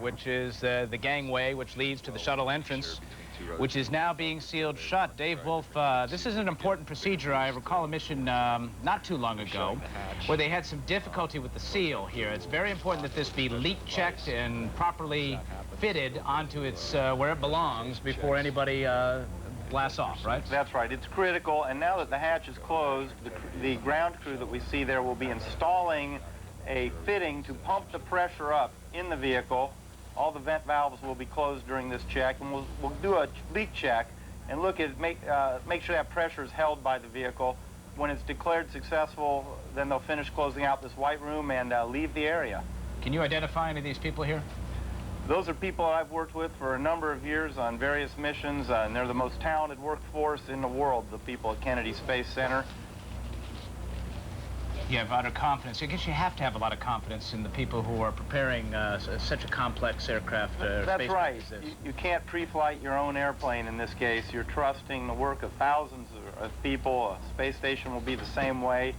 which is the gangway which leads to the shuttle entrance, which is now being sealed shut. Dave Wolf, this is an important procedure. I recall a mission not too long ago where they had some difficulty with the seal here. It's very important that this be leak checked and properly fitted onto its where it belongs before anybody blasts off, right? That's right. It's critical, and now that the hatch is closed, the ground crew that we see there will be installing a fitting to pump the pressure up in the vehicle. All the vent valves will be closed during this check, and we'll do a leak check and look at make sure that pressure is held by the vehicle. When it's declared successful, then they'll finish closing out this white room and leave the area. Can you identify any of these people here? Those are people I've worked with for a number of years on various missions, and they're the most talented workforce in the world, the people at Kennedy Space Center. You have utter confidence. I guess you have to have a lot of confidence in the people who are preparing such a complex aircraft. That's right. You can't pre-flight your own airplane in this case. You're trusting the work of thousands of people. A space station will be the same way.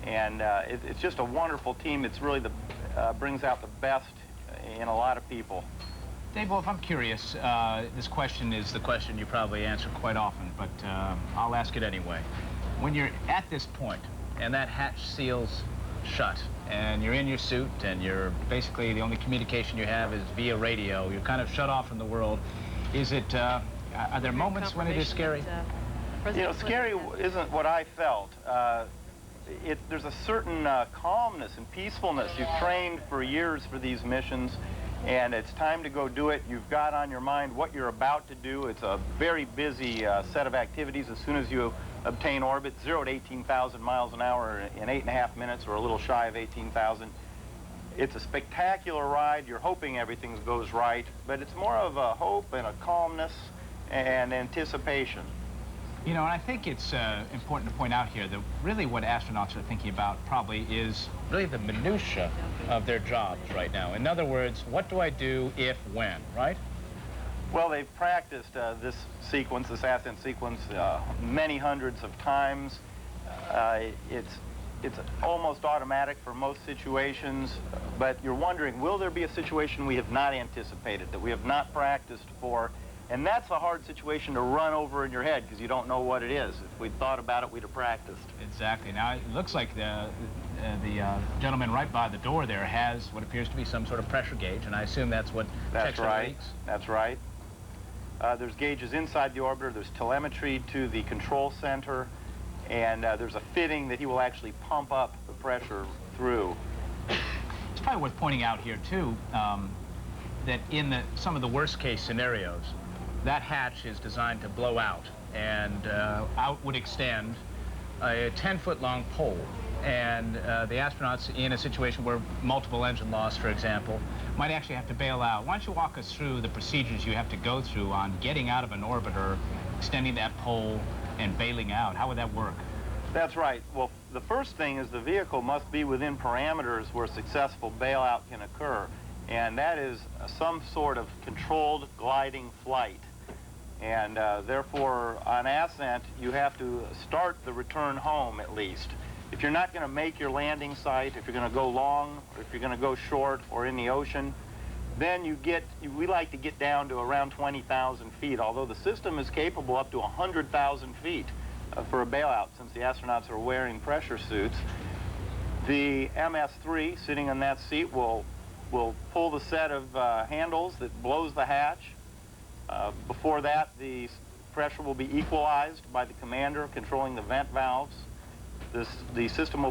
And it's just a wonderful team. It's really brings out the best in a lot of people. Dave Wolf, I'm curious. This question is the question you probably answer quite often, but I'll ask it anyway. When you're at this point, and that hatch seals shut, and you're in your suit, and you're basically the only communication you have is via radio. You're kind of shut off from the world. Is it, are there moments when it is scary? You know, scary isn't what I felt. There's a certain calmness and peacefulness. You've trained for years for these missions, and it's time to go do it. You've got on your mind what you're about to do. It's a very busy set of activities. As soon as you obtain orbit, 0 to 18,000 miles an hour in 8.5 minutes, or a little shy of 18,000. It's a spectacular ride. You're hoping everything goes right, but it's more of a hope and a calmness and anticipation. You know, and I think it's important to point out here that really what astronauts are thinking about probably is really the minutia of their jobs right now. In other words, what do I do if, when, right? Well, they've practiced this sequence, this ascent sequence, many hundreds of times. It's almost automatic for most situations, but you're wondering, will there be a situation we have not anticipated, that we have not practiced for? And that's a hard situation to run over in your head because you don't know what it is. If we'd thought about it, we'd have practiced. Exactly. Now, it looks like the gentleman right by the door there has what appears to be some sort of pressure gauge, and I assume that's what checks the leaks. That's right. There's gauges inside the orbiter. There's telemetry to the control center, and there's a fitting that he will actually pump up the pressure through. It's probably worth pointing out here, too, that in some of the worst-case scenarios, that hatch is designed to blow out, and out would extend a 10-foot-long pole. And the astronauts in a situation where multiple engine loss, for example, might actually have to bail out. Why don't you walk us through the procedures you have to go through on getting out of an orbiter, extending that pole, and bailing out? How would that work? That's right. Well, the first thing is the vehicle must be within parameters where successful bailout can occur, and that is some sort of controlled gliding flight. And therefore, on ascent, you have to start the return home at least. If you're not going to make your landing site, if you're going to go long, or if you're going to go short or in the ocean, then we like to get down to around 20,000 feet, although the system is capable up to 100,000 feet for a bailout, since the astronauts are wearing pressure suits. The MS-3 sitting in that seat will pull the set of handles that blows the hatch. Before that, the pressure will be equalized by the commander controlling the vent valves. The system will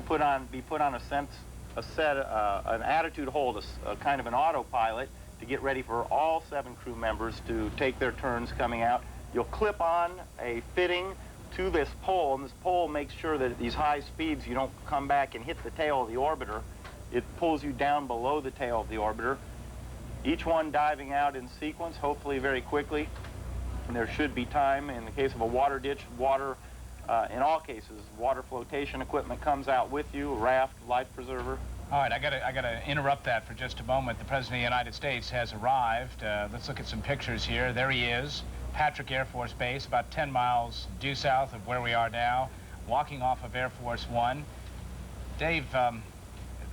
be put on an attitude hold, a kind of an autopilot, to get ready for all 7 crew members to take their turns coming out. You'll clip on a fitting to this pole, and this pole makes sure that at these high speeds you don't come back and hit the tail of the orbiter. It pulls you down below the tail of the orbiter. Each one diving out in sequence, hopefully very quickly. And there should be time. In the case of a water ditch, in all cases, water flotation equipment comes out with you, a raft, life preserver. All right, I gotta interrupt that for just a moment. The President of the United States has arrived. Let's look at some pictures here. There he is, Patrick Air Force Base, about 10 miles due south of where we are now, walking off of Air Force One. Dave,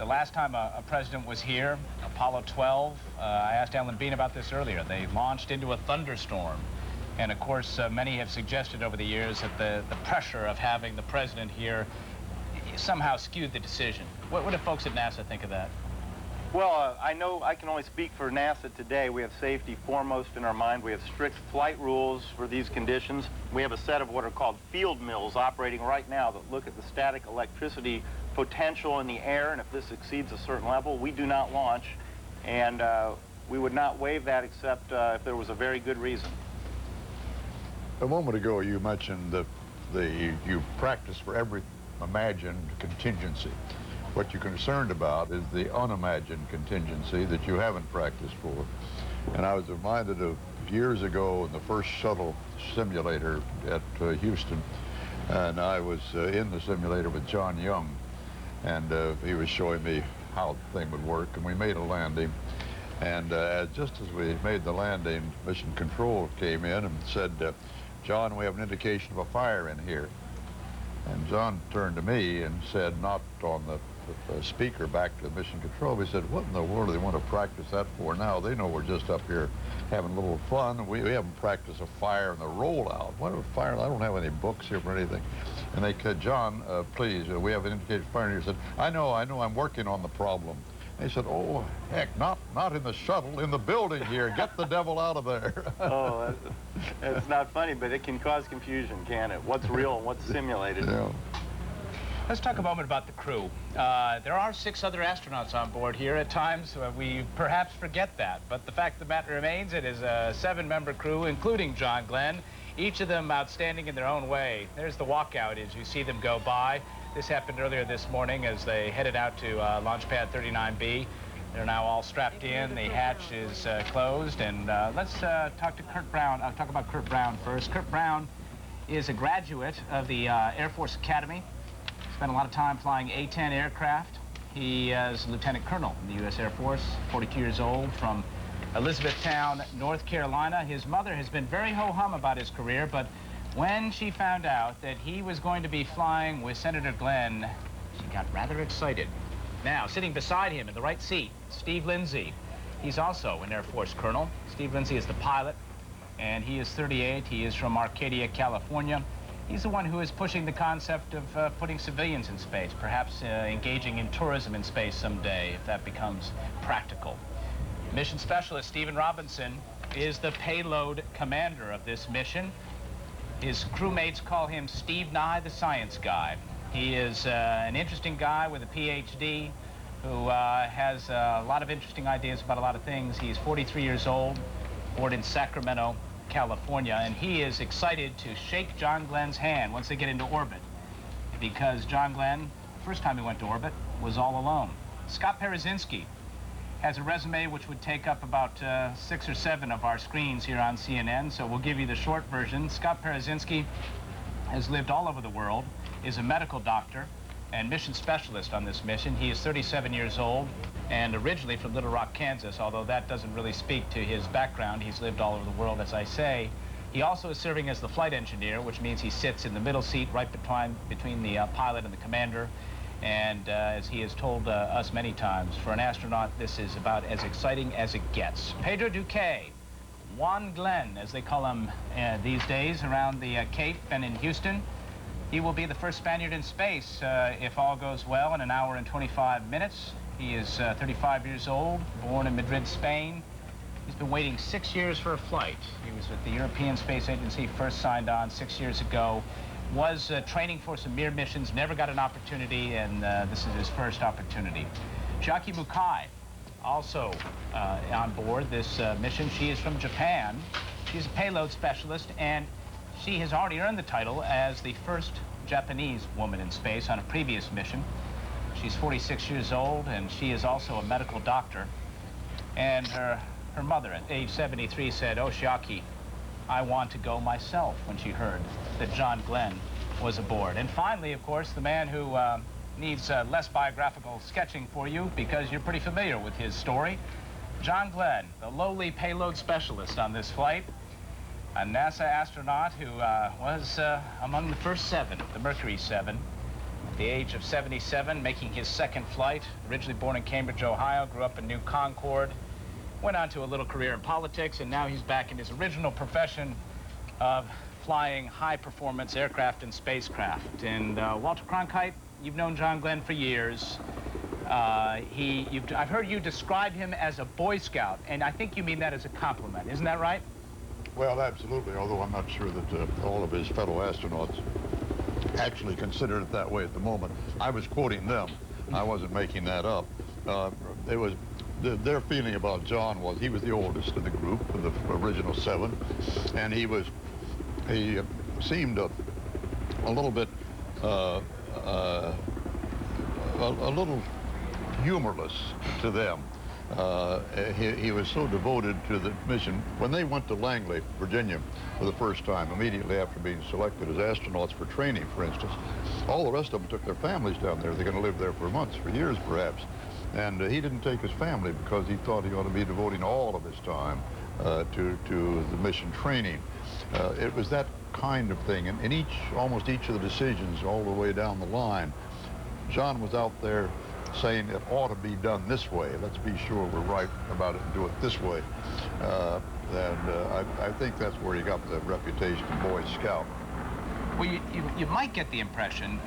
The last time a president was here, Apollo 12, I asked Alan Bean about this earlier. They launched into a thunderstorm. And of course, many have suggested over the years that the pressure of having the president here somehow skewed the decision. What do folks at NASA think of that? Well, I know I can only speak for NASA today. We have safety foremost in our mind. We have strict flight rules for these conditions. We have a set of what are called field mills operating right now that look at the static electricity potential in the air, and if this exceeds a certain level, we do not launch. And we would not waive that except if there was a very good reason. A moment ago, you mentioned that you practice for every imagined contingency. What you're concerned about is the unimagined contingency that you haven't practiced for. And I was reminded of years ago in the first shuttle simulator at Houston, and I was in the simulator with John Young, and he was showing me how the thing would work, and we made a landing. And just as we made the landing, Mission Control came in and said, John, we have an indication of a fire in here. And John turned to me and said, not on the speaker back to Mission Control, he said, what in the world do they want to practice that for now? They know we're just up here having a little fun. We haven't practiced a fire in the rollout. What a fire? I don't have any books here for anything. And they said, John, please, we have an indicated fire in here. He said, I know, I'm working on the problem. And he said, oh, heck, not in the shuttle, in the building here. Get the devil out of there. Oh, that's not funny, but it can cause confusion, can it? What's real and what's simulated? Yeah. Let's talk a moment about the crew. There are 6 other astronauts on board here. At times, we perhaps forget that. But the fact of the matter remains, it is a 7-member crew, including John Glenn, each of them outstanding in their own way. There's the walkout as you see them go by. This happened earlier this morning as they headed out to Launch Pad 39B. They're now all strapped in. The hatch is closed. And let's talk to Kurt Brown. I'll talk about Kurt Brown first. Kurt Brown is a graduate of the Air Force Academy. Spent a lot of time flying A-10 aircraft. He is a lieutenant colonel in the U.S. Air Force, 42 years old, from Elizabethtown, North Carolina. His mother has been very ho-hum about his career, but when she found out that he was going to be flying with Senator Glenn, she got rather excited. Now, sitting beside him in the right seat, Steve Lindsay. He's also an Air Force colonel. Steve Lindsay is the pilot, and he is 38. He is from Arcadia, California. He's the one who is pushing the concept of putting civilians in space, perhaps engaging in tourism in space someday, if that becomes practical. Mission Specialist Stephen Robinson is the payload commander of this mission. His crewmates call him Steve Nye, the science guy. He is an interesting guy with a PhD who has a lot of interesting ideas about a lot of things. He's 43 years old, born in Sacramento, California, and he is excited to shake John Glenn's hand once they get into orbit, because John Glenn, the first time he went to orbit, was all alone. Scott Parazynski has a resume which would take up about 6 or 7 of our screens here on CNN, so we'll give you the short version. Scott Parazynski has lived all over the world, is a medical doctor and mission specialist on this mission. He is 37 years old and originally from Little Rock, Kansas, although that doesn't really speak to his background. He's lived all over the world, as I say. He also is serving as the flight engineer, which means he sits in the middle seat right between the pilot and the commander. And as he has told us many times, for an astronaut, this is about as exciting as it gets. Pedro Duque, Juan Glenn, as they call him these days, around the Cape and in Houston. He will be the first Spaniard in space, if all goes well, in 1 hour and 25 minutes. He is 35 years old, born in Madrid, Spain. He's been waiting 6 years for a flight. He was with the European Space Agency, first signed on 6 years ago. Was training for some Mir missions, never got an opportunity, and this is his first opportunity. Jackie Mukai, also on board this mission. She is from Japan. She's a payload specialist, and she has already earned the title as the first Japanese woman in space on a previous mission. She's 46 years old, and she is also a medical doctor. And her mother, at age 73, said, "Oh, Jackie, I want to go myself," when she heard that John Glenn was aboard. And finally, of course, the man who needs less biographical sketching for you, because you're pretty familiar with his story, John Glenn, the lowly payload specialist on this flight, a NASA astronaut who was among the first 7, the Mercury 7. the age of 77, making his second flight. Originally born in Cambridge, Ohio, grew up in New Concord, went on to a little career in politics, and now he's back in his original profession of flying high-performance aircraft and spacecraft. And Walter Cronkite, you've known John Glenn for years. I've heard you describe him as a Boy Scout, and I think you mean that as a compliment. Isn't that right? Well, absolutely, although I'm not sure that all of his fellow astronauts actually considered it that way at the moment. I was quoting them. I wasn't making that up. Their feeling about John was he was the oldest of the group, of the original 7, and he seemed a little bit, a little humorless to them. He was so devoted to the mission. When they went to Langley, Virginia, for the first time, immediately after being selected as astronauts for training, for instance, all the rest of them took their families down there. They're going to live there for months, for years, perhaps. And he didn't take his family because he thought he ought to be devoting all of his time to the mission training. It was that kind of thing. And in almost each of the decisions all the way down the line, John was out there saying it ought to be done this way. Let's be sure we're right about it and do it this way. I think that's where he got the reputation of Boy Scout. Well, you might get the impression,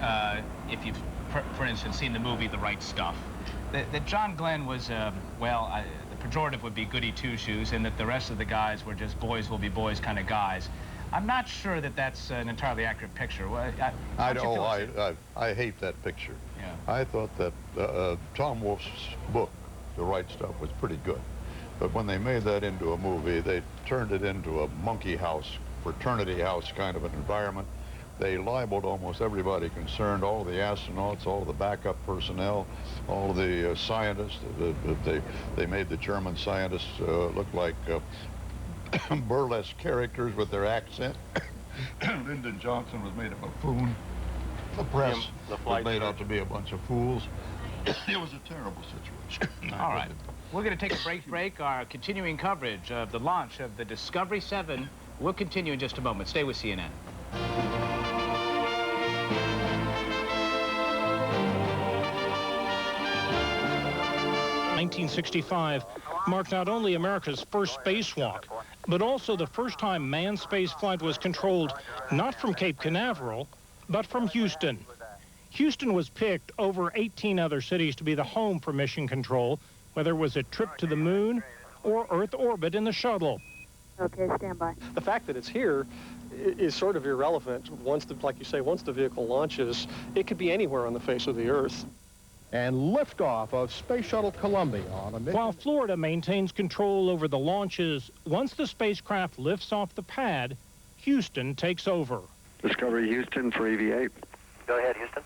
if you've, for instance, seen the movie The Right Stuff, that John Glenn was, the pejorative would be goody two-shoes, and that the rest of the guys were just boys will be boys kind of guys. I'm not sure that that's an entirely accurate picture. I hate that picture. Yeah. I thought that Tom Wolfe's book, The Right Stuff, was pretty good. But when they made that into a movie, they turned it into a monkey house, fraternity house kind of an environment. They libeled almost everybody concerned, all the astronauts, all the backup personnel, all the scientists. They made the German scientists look like burlesque characters with their accent. Lyndon Johnson was made a buffoon. The press was made out to be a bunch of fools. It was a terrible situation. All right. We're going to take a break. Our continuing coverage of the launch of the Discovery 7 will continue in just a moment. Stay with CNN. 1965 marked not only America's first spacewalk, but also the first time manned spaceflight was controlled not from Cape Canaveral, but from Houston. Houston was picked over 18 other cities to be the home for mission control, whether it was a trip to the moon or Earth orbit in the shuttle. Okay, stand by. The fact that it's here is sort of irrelevant. Like you say, once the vehicle launches, it could be anywhere on the face of the Earth. And liftoff of Space Shuttle Columbia on a mission. While Florida maintains control over the launches, once the spacecraft lifts off the pad, Houston takes over. Discovery Houston for EV8. Go ahead, Houston.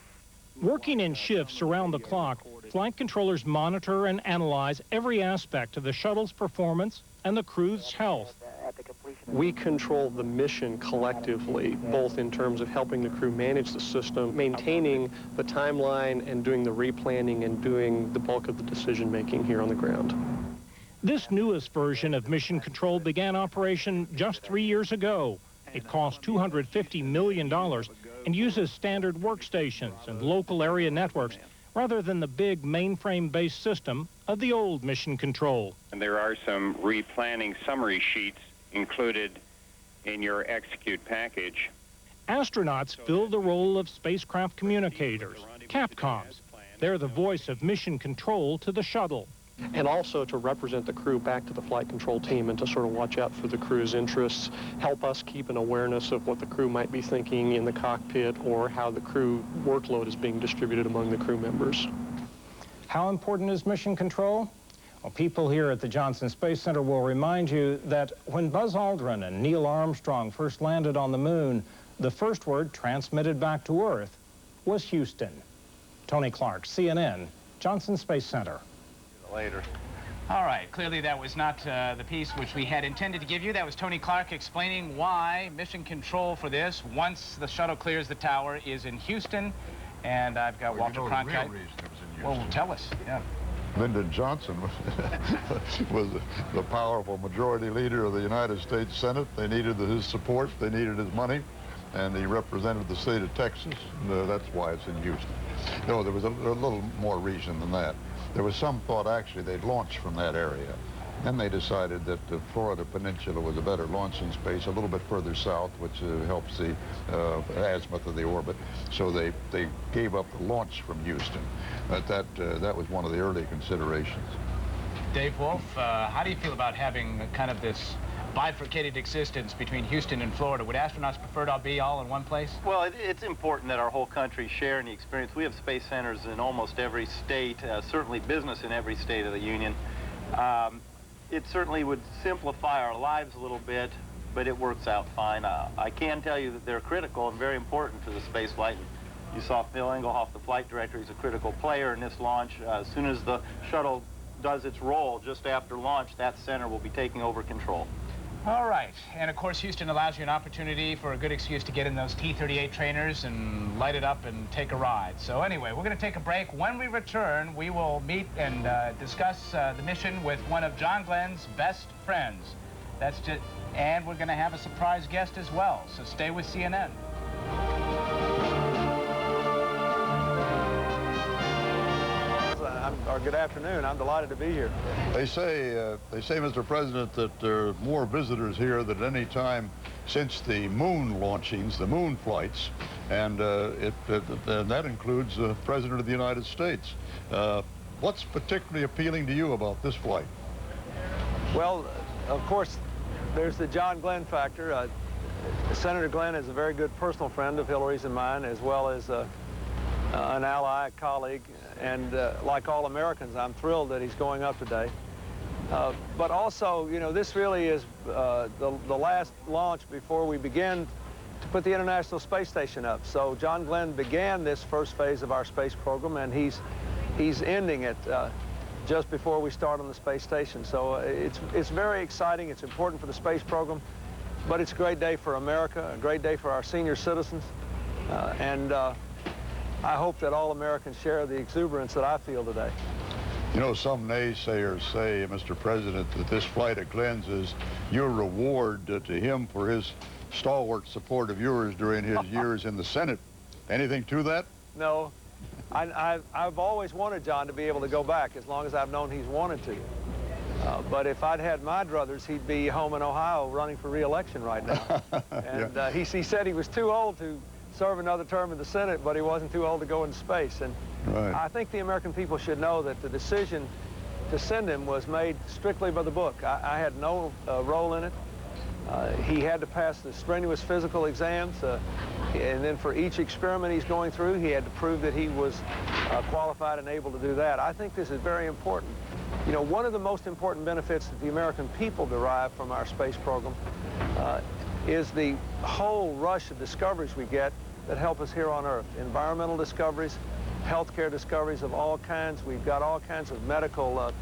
Working in shifts around the clock, flight controllers monitor and analyze every aspect of the shuttle's performance and the crew's health. We control the mission collectively, both in terms of helping the crew manage the system, maintaining the timeline, and doing the replanning and doing the bulk of the decision-making here on the ground. This newest version of mission control began operation just 3 years ago. It cost $250 million and uses standard workstations and local area networks rather than the big mainframe-based system of the old mission control. And there are some replanning summary sheets included in your execute package. Astronauts fill the role of spacecraft communicators, CAPCOMs. They're the voice of mission control to the shuttle. And also to represent the crew back to the flight control team and to sort of watch out for the crew's interests, help us keep an awareness of what the crew might be thinking in the cockpit or how the crew workload is being distributed among the crew members. How important is mission control? Well, people here at the Johnson Space Center will remind you that when Buzz Aldrin and Neil Armstrong first landed on the moon, the first word transmitted back to Earth was Houston. Tony Clark, CNN, Johnson Space Center. Later. All right, clearly that was not the piece which we had intended to give you. That was Tony Clark explaining why mission control for this, once the shuttle clears the tower, is in Houston. And I've got Walter Cronkite. The real reason it was in Houston. Well, tell us, yeah. Lyndon Johnson was the powerful majority leader of the United States Senate. They needed his support. They needed his money. and he represented the state of Texas, and that's why it's in Houston. No, there was a little more reason than that. There was some thought actually they'd launch from that area. Then they decided that the Florida Peninsula was a better launching space a little bit further south, which helps the azimuth of the orbit. So they gave up the launch from Houston. But that was one of the early considerations. Dave Wolf, how do you feel about having kind of this bifurcated existence between Houston and Florida? Would astronauts prefer to be all in one place? Well, it's important that our whole country share in the experience. We have space centers in almost every state, certainly business in every state of the Union. It certainly would simplify our lives a little bit, but it works out fine. I can tell you that they're critical and very important to the space flight. You saw Phil Engelhoff, the flight director. He's a critical player in this launch. As soon as the shuttle does its roll just after launch, that center will be taking over control. All right, and of course Houston allows you an opportunity for a good excuse to get in those T-38 trainers and light it up and take a ride. So anyway, we're going to take a break. When we return, we will meet and discuss the mission with one of John Glenn's best friends. And we're going to have a surprise guest as well, so stay with CNN. Or good afternoon. I'm delighted to be here. They say, Mr. President, that there are more visitors here than any time since the moon launchings, the moon flights, and that includes the President of the United States. What's particularly appealing to you about this flight? Well, of course, there's the John Glenn factor. Senator Glenn is a very good personal friend of Hillary's and mine, as well as an ally, a colleague, and like all Americans, I'm thrilled that he's going up today. But also, you know, this really is the last launch before we begin to put the International Space Station up. So John Glenn began this first phase of our space program, and he's ending it just before we start on the space station. So it's very exciting. It's important for the space program, but it's a great day for America, a great day for our senior citizens, and I hope that all Americans share the exuberance that I feel today. You know, some naysayers say, Mr. President, that this flight of Glenn's is your reward to him for his stalwart support of yours during his years in the Senate. Anything to that? No. I've always wanted John to be able to go back as long as I've known he's wanted to. But if I'd had my druthers, he'd be home in Ohio running for re-election right now. And yeah. He said he was too old to serve another term in the Senate, but he wasn't too old to go into space. And right. I think the American people should know that the decision to send him was made strictly by the book. I had no role in it. He had to pass the strenuous physical exams, and then for each experiment he's going through, he had to prove that he was qualified and able to do that. I think this is very important. You know, one of the most important benefits that the American people derive from our space program is the whole rush of discoveries we get that help us here on Earth. Environmental discoveries, healthcare discoveries of all kinds. We've got all kinds of medical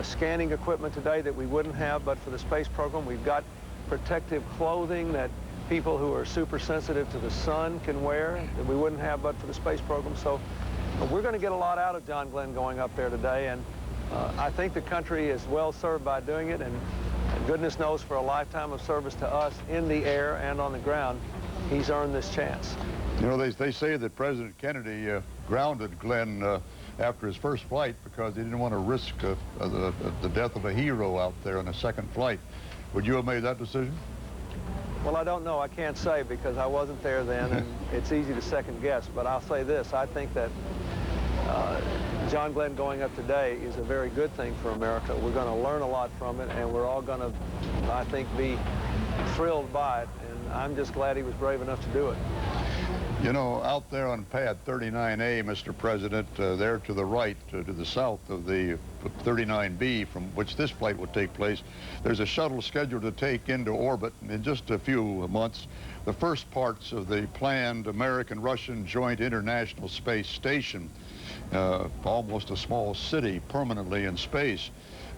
scanning equipment today that we wouldn't have but for the space program. We've got protective clothing that people who are super sensitive to the sun can wear that we wouldn't have but for the space program. So we're going to get a lot out of John Glenn going up there today, and I think the country is well served by doing it, and goodness knows for a lifetime of service to us in the air and on the ground, he's earned this chance. You know, they say that President Kennedy grounded Glenn after his first flight because he didn't want to risk the death of a hero out there on a second flight. Would you have made that decision? Well, I don't know. I can't say because I wasn't there then, and it's easy to second guess. But I'll say this. I think that John Glenn going up today is a very good thing for America. We're going to learn a lot from it, and we're all going to, I think, be thrilled by it. And I'm just glad he was brave enough to do it. You know, out there on pad 39A, Mr. President, there to the right, to the south of the 39B, from which this flight would take place, there's a shuttle scheduled to take into orbit in just a few months the first parts of the planned American-Russian Joint International Space Station, almost a small city permanently in space.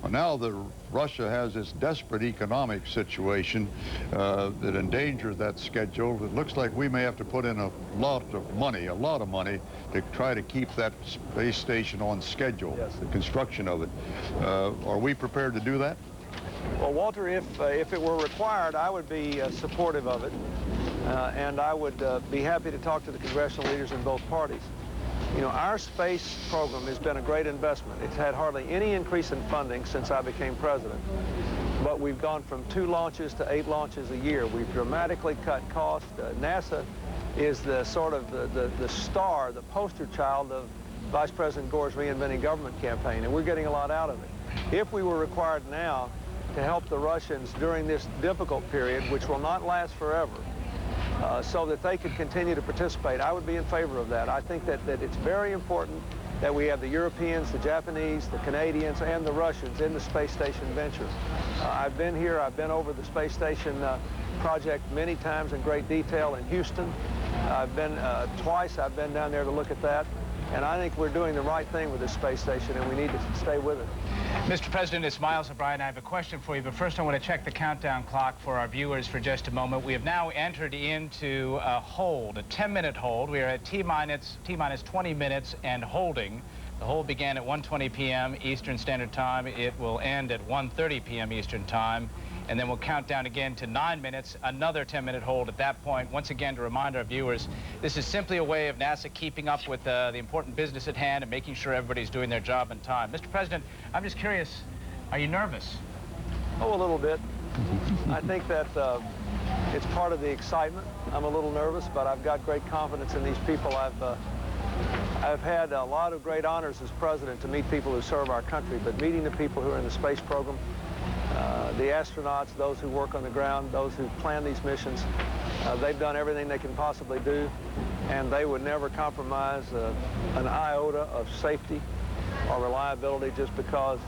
Well, now Russia has this desperate economic situation that endangers that schedule. It looks like we may have to put in a lot of money to try to keep that space station on schedule, yes, the construction of it. Are we prepared to do that? Well, Walter, if it were required, I would be supportive of it. and I would be happy to talk to the congressional leaders in both parties. You know, our space program has been a great investment. It's had hardly any increase in funding since I became president, but we've gone from 2 launches to 8 launches a year. We've dramatically cut costs. NASA is the sort of the star, the poster child of Vice President Gore's Reinventing Government campaign, and we're getting a lot out of it. If we were required now to help the Russians during this difficult period, which will not last forever, so that they could continue to participate, I would be in favor of that. I think that it's very important that we have the Europeans, the Japanese, the Canadians, and the Russians in the space station venture. I've been here, I've been over the space station project many times in great detail in Houston. I've been twice, I've been down there to look at that. And I think we're doing the right thing with this space station, and we need to stay with it. Mr. President, it's Miles O'Brien. I have a question for you, but first I want to check the countdown clock for our viewers for just a moment. We have now entered into a hold, a 10-minute hold. We are at T-minus 20 minutes and holding. The hold began at 1:20 p.m. Eastern Standard Time. It will end at 1:30 p.m. Eastern Time. And then we'll count down again to 9 minutes, another 10-minute hold at that point. Once again, to remind our viewers, this is simply a way of NASA keeping up with the important business at hand and making sure everybody's doing their job in time. Mr. President, I'm just curious, are you nervous? Oh, a little bit. I think that it's part of the excitement. I'm a little nervous, but I've got great confidence in these people. I've had a lot of great honors as president to meet people who serve our country, but meeting the people who are in the space program, the astronauts, those who work on the ground, those who plan these missions, they've done everything they can possibly do, and they would never compromise an iota of safety or reliability just because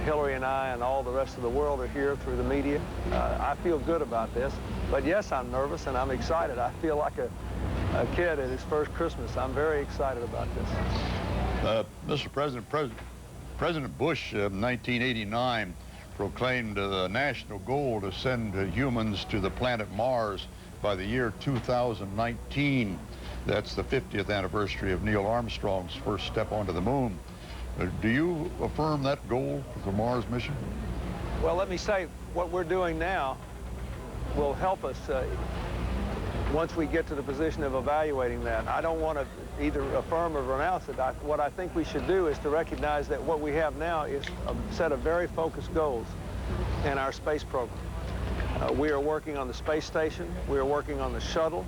Hillary and I and all the rest of the world are here through the media. I feel good about this, but yes, I'm nervous and I'm excited. I feel like a kid at his first Christmas. I'm very excited about this. Mr. President, President Bush in 1989 proclaimed the national goal to send humans to the planet Mars by the year 2019. That's the 50th anniversary of Neil Armstrong's first step onto the moon. Do you affirm that goal for the Mars mission? Well, let me say, what we're doing now will help us once we get to the position of evaluating that. I don't want to either affirm or renounce it. What I think we should do is to recognize that what we have now is a set of very focused goals in our space program. We are working on the space station. We are working on the shuttle.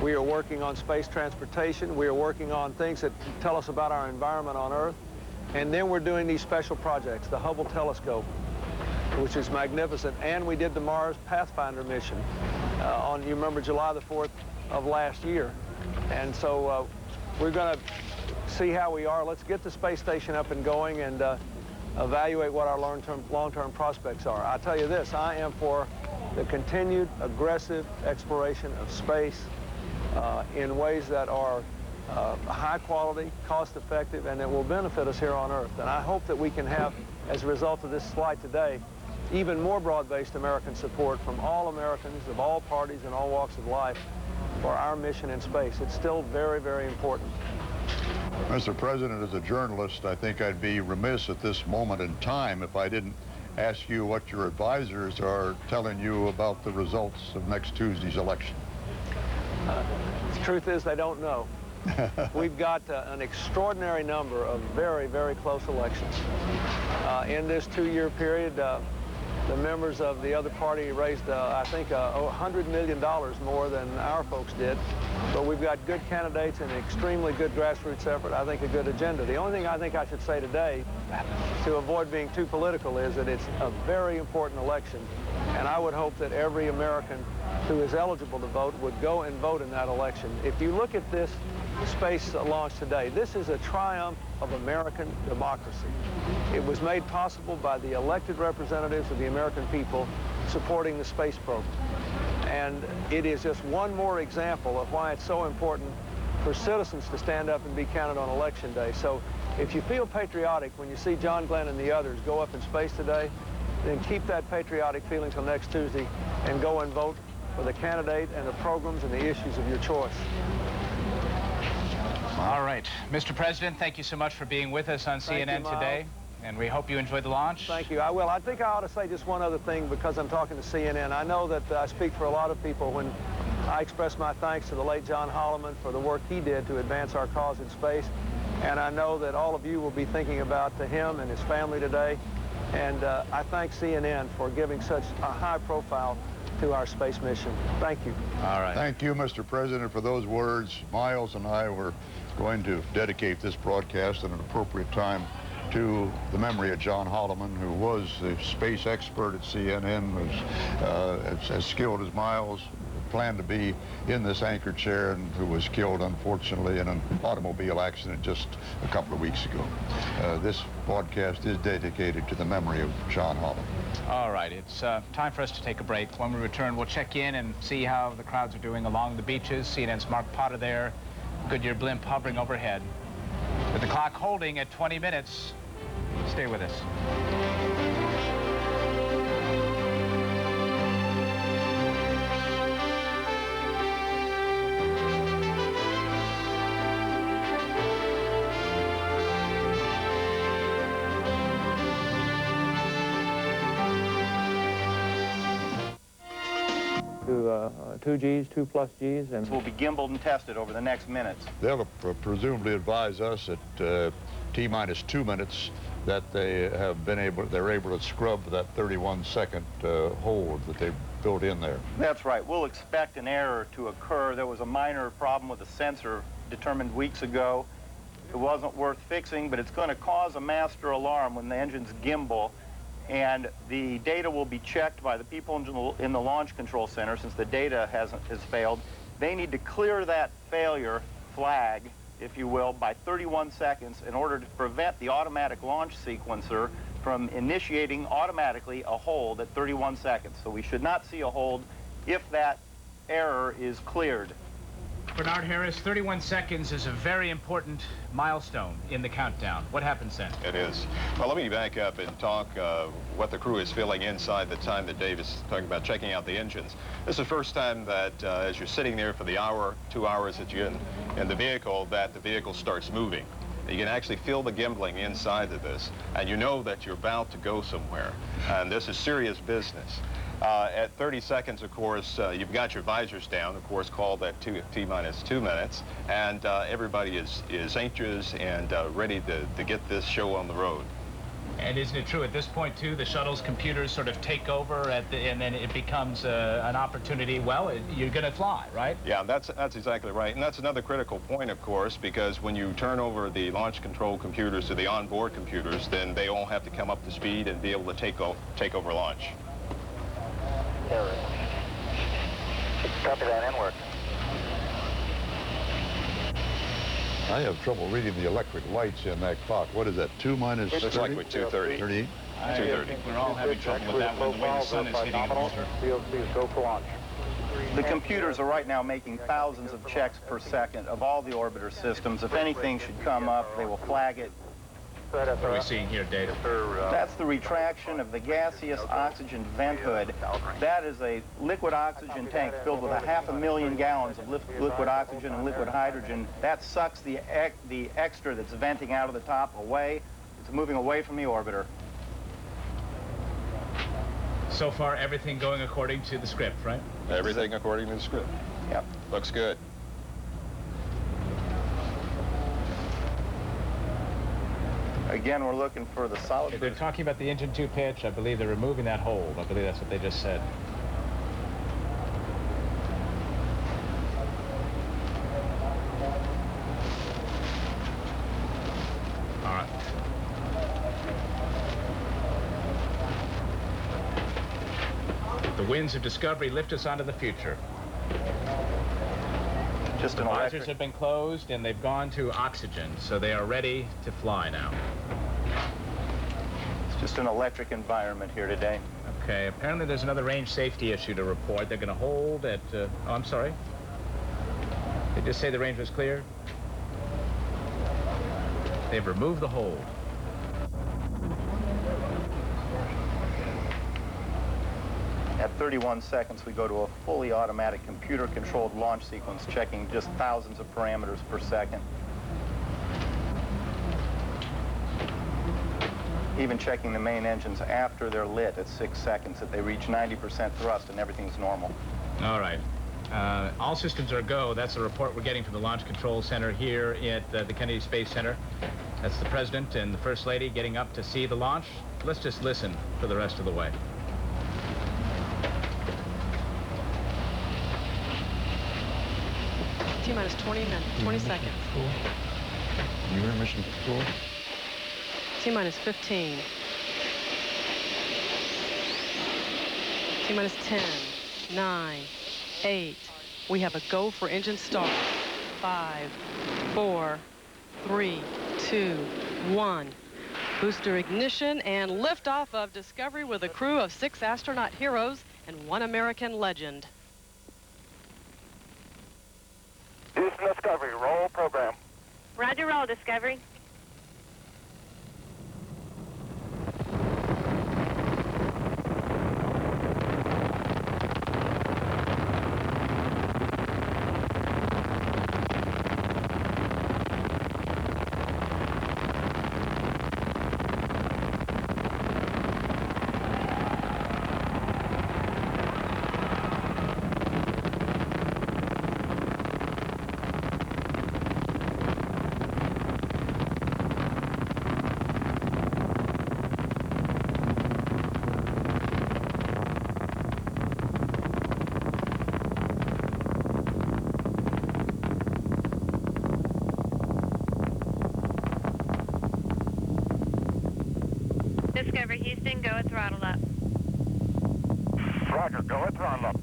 We are working on space transportation. We are working on things that tell us about our environment on Earth. And then we're doing these special projects, the Hubble telescope, which is magnificent. And we did the Mars Pathfinder mission on, you remember, July the 4th of last year. And so we're going to see how we are. Let's get the space station up and going and evaluate what our long-term prospects are. I'll tell you this, I am for the continued aggressive exploration of space in ways that are high quality, cost effective, and that will benefit us here on Earth. And I hope that we can have, as a result of this flight today, even more broad-based American support from all Americans of all parties and all walks of life for our mission in space. It's still very, very important. Mr. President, as a journalist, I think I'd be remiss at this moment in time if I didn't ask you what your advisors are telling you about the results of next Tuesday's election. The truth is, they don't know. We've got an extraordinary number of very, very close elections. In this 2-year period, the members of the other party raised, I think, $100 million more than our folks did. But we've got good candidates and an extremely good grassroots effort, I think a good agenda. The only thing I think I should say today, to avoid being too political, is that it's a very important election. And I would hope that every American who is eligible to vote would go and vote in that election. If you look at this space launch today, this is a triumph of American democracy. It was made possible by the elected representatives of the American people supporting the space program. And it is just one more example of why it's so important for citizens to stand up and be counted on Election Day. So if you feel patriotic when you see John Glenn and the others go up in space today, then keep that patriotic feeling till next Tuesday and go and vote for the candidate and the programs and the issues of your choice. All right. Mr. President, thank you so much for being with us on CNN today. And we hope you enjoyed the launch. Thank you. I will. I think I ought to say just one other thing because I'm talking to CNN. I know that I speak for a lot of people when I express my thanks to the late John Holloman for the work he did to advance our cause in space. And I know that all of you will be thinking about him and his family today. And I thank CNN for giving such a high profile to our space mission. Thank you. All right. Thank you, Mr. President, for those words. Miles and I were going to dedicate this broadcast at an appropriate time to the memory of John Holloman, who was the space expert at CNN, who's as skilled as Miles, planned to be in this anchor chair, and who was killed, unfortunately, in an automobile accident just a couple of weeks ago. This broadcast is dedicated to the memory of John Holloman. All right, it's time for us to take a break. When we return, we'll check in and see how the crowds are doing along the beaches. CNN's Mark Potter there, Goodyear blimp hovering overhead. With the clock holding at 20 minutes, stay with us. To 2 Gs, 2+ Gs, and Will be gimbaled and tested over the next minutes. They'll presumably advise us at T-minus 2 minutes that they're able to scrub that 31-second hold that they've built in there. That's right. We'll expect an error to occur. There was a minor problem with the sensor determined weeks ago. It wasn't worth fixing, but it's going to cause a master alarm when the engine's gimbal, and the data will be checked by the people in the Launch Control Center. Since the data has failed, they need to clear that failure flag, if you will, by 31 seconds in order to prevent the automatic launch sequencer from initiating automatically a hold at 31 seconds. So we should not see a hold if that error is cleared. Bernard Harris, 31 seconds is a very important milestone in the countdown. What happens then? It is. Well, let me back up and talk what the crew is feeling inside the time that Dave is talking about checking out the engines. This is the first time that as you're sitting there for the hour, 2 hours that you're in the vehicle, that the vehicle starts moving. You can actually feel the gimbling inside of this, and you know that you're about to go somewhere. And this is serious business. At 30 seconds, of course, you've got your visors down, of course, called at T-minus 2 minutes, and everybody is anxious and ready to get this show on the road. And isn't it true at this point, too, the shuttle's computers sort of take over and then it becomes an opportunity, well, you're going to fly, right? Yeah, that's exactly right. And that's another critical point, of course, because when you turn over the launch control computers to the onboard computers, then they all have to come up to speed and be able to take over launch. Copy that, in work. I have trouble reading the electric lights in that clock. What is that, 2 minus 30? Looks like we're 2:30. 38? I think we're all having trouble with that one, the way the sun is hitting the water. Go for launch. The computers are right now making thousands of checks per second of all the orbiter systems. If anything should come up, they will flag it. What are we seeing here, Dave? That's the retraction of the gaseous oxygen vent hood. That is a liquid oxygen tank filled with 500,000 gallons of liquid oxygen and liquid hydrogen. That sucks the extra that's venting out of the top away. It's moving away from the orbiter. So far, everything going according to the script, right? Everything according to the script. Yep. Looks good. Again, we're looking for the solid. They're talking about the engine 2 pitch. I believe they're removing that hold. I believe that's what they just said. All right. The winds of discovery lift us onto the future. Just The an visors electric. have been closed and they've gone to oxygen, so they are ready to fly now. It's just an electric environment here today. Okay, apparently there's another range safety issue to report. They're going to hold at, oh, I'm sorry. They just say the range was clear? They've removed the hold. At 31 seconds, we go to a fully automatic computer-controlled launch sequence, checking just thousands of parameters per second. Even checking the main engines after they're lit at 6 seconds, that they reach 90% thrust and everything's normal. All right. All systems are go. That's the report we're getting from the Launch Control Center here at the Kennedy Space Center. That's the President and the First Lady getting up to see the launch. Let's just listen for the rest of the way. T-minus 20 minutes, 20 seconds. You're mission control. T-minus 15. T-minus 10, 9, 8. We have a go for engine start. 5, 4, 3, 2, 1. Booster ignition and liftoff of Discovery with a crew of 6 astronaut heroes and 1 American legend. Houston Discovery, roll program. Roger, roll, Discovery. Discovery Houston, go at throttle up. Roger, go at throttle up.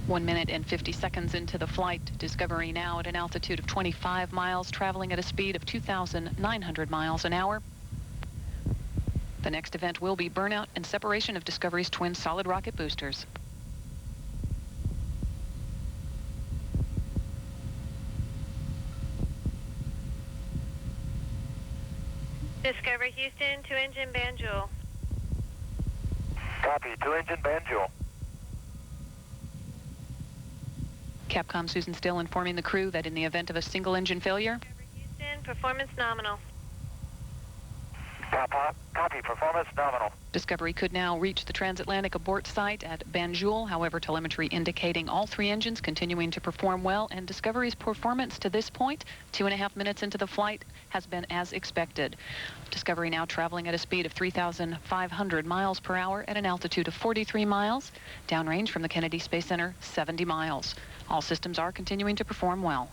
One minute and 50 seconds into the flight. Discovery now at an altitude of 25 miles, traveling at a speed of 2,900 miles an hour. The next event will be burnout and separation of Discovery's twin solid rocket boosters. Discovery Houston, 2-engine Banjul. Copy, 2-engine Banjul. Capcom Susan Still informing the crew that in the event of a single engine failure, Houston, performance nominal. Copy, performance nominal. Discovery could now reach the transatlantic abort site at Banjul. However, telemetry indicating all 3 engines continuing to perform well, and Discovery's performance to this point, 2.5 minutes into the flight, has been as expected. Discovery now traveling at a speed of 3,500 miles per hour at an altitude of 43 miles, downrange from the Kennedy Space Center, 70 miles. All systems are continuing to perform well.